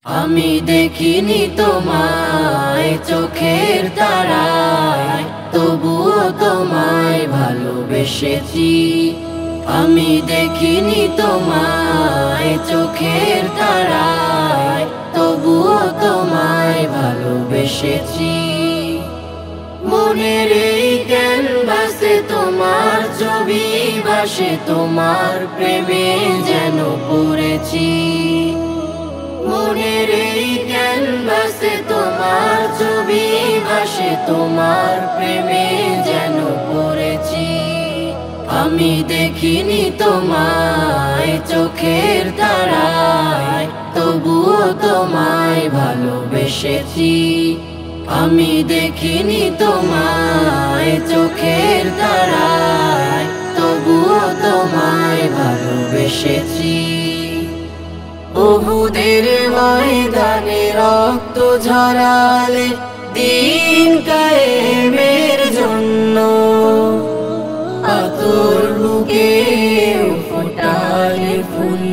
আমি দেখিনি তোমায় চোখের তারায়, তবুও তোমায় ভালোবেসেছি। আমি দেখিনি তোমায় চোখের তারায়, তবুও তোমায় ভালোবেসেছি। মনের এই ক্যানভাসে তোমার ছবি ভাসে, তোমার প্রেমে যেন পড়েছি। মনের এই ক্যানভাসে তোমার ছবি ভাসে, তোমার প্রেমে যেন পড়েছি। আমি দেখিনি তোমায় চোখের তারায়, তবুও তোমায় ভালোবেসেছি। আমি দেখিনি তোমায় চোখের তারায়, তবুও তোমায় ভালোবেসেছি। উহুদের ময়দানে রক্ত ঝরালে দ্বীন কায়েমের জন্য, আতর বুকে ফোটালে ফুল,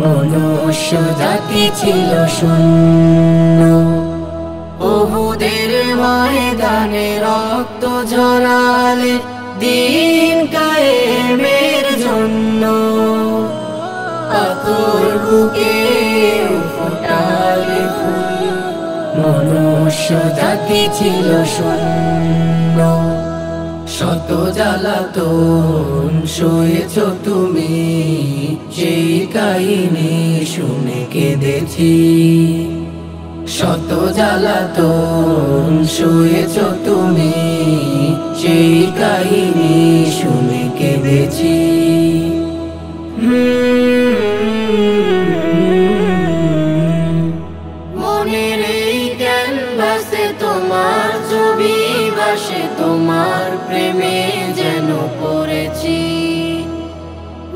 মনুষ্য জাতি ছিল শূন্য। উহুদের ময়দানে রক্ত ঝরালে দ্বীন কায়েমের জন্য, আতর বুকে ফোটালে ফুল, মনুষ্য জাতি ছিল শূন্য। শত জ্বালাতন সয়েছ তুমি, সেই কাহিনী শুনে কেঁদেছি। শত জ্বালাতন সয়েছ তুমি, সেই কাহিনী শুনে কেঁদেছি। মনের এই ক্যানভাসে তোমার ছবি ভাসে, তোমার প্রেমে যেন পড়েছি।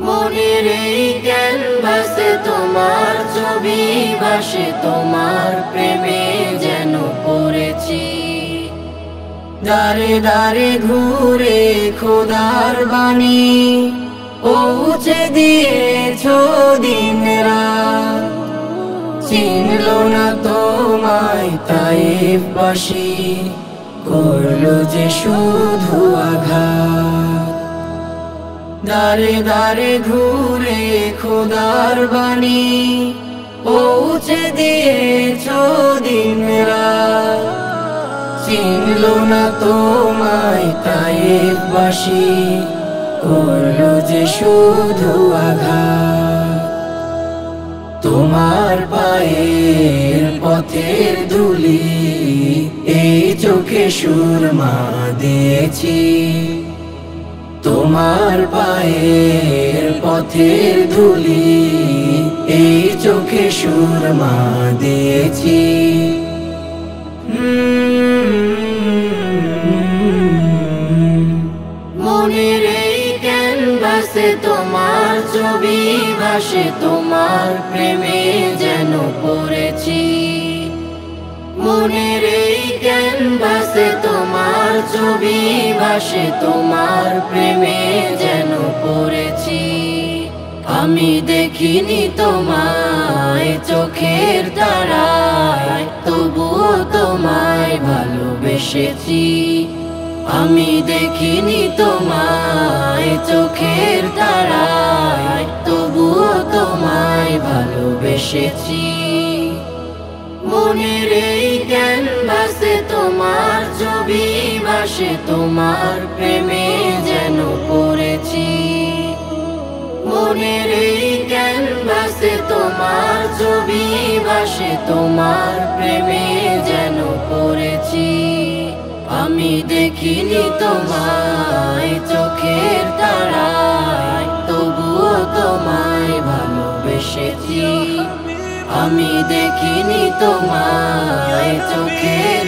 মনের এই ক্যানভাসে তোমার ছবি ভাসে, তোমার প্রেমে যেন পড়েছি। দারে দারে ঘুরে খোদার বাণী পৌঁছে দিয়েছ দিন রাত, চিনল না তোমায় তায়েফবাসী, করলো যে শুধু আঘাত। দারে দারে ঘুরে খোদার বাণী পৌঁছে দিয়েছ দিন রাত, চিনল না তোমায় তায়েফবাসী, করলো যে শুধু আঘাত। তোমার পায়ের পথের ধুলি এই চোখে সুরমা দিয়েছি। তোমার পায়ের পথের ধুলি এই চোখে সুরমা দিয়েছি। মনের এই ক্যানভাসে তোমার ছবি ভাসে, তোমার প্রেমে যেন পড়েছি। মনের এই ক্যানভাসে তোমার ছবি ভাসে, তোমার প্রেমে যেন পড়েছি। আমি দেখিনি তোমায় চোখের তারায়, তবুও তোমায় ভালোবেসেছি। আমি দেখিনি তোমায় চোখের তারায়, তবুও তোমায় ভালোবেসেছি। মনের এই ক্যানভাসে তোমার ছবি ভাসে, তোমার প্রেমে যেন পড়েছি। মনের এই ক্যানভাসে তোমার ছবি ভাসে, তোমার প্রেমে যেন পড়েছি। আমি দেখিনি তোমায় চোখের তারায়, তবুও তোমায় ভালোবেসেছি। আমি দেখিনি তোমায় চোখের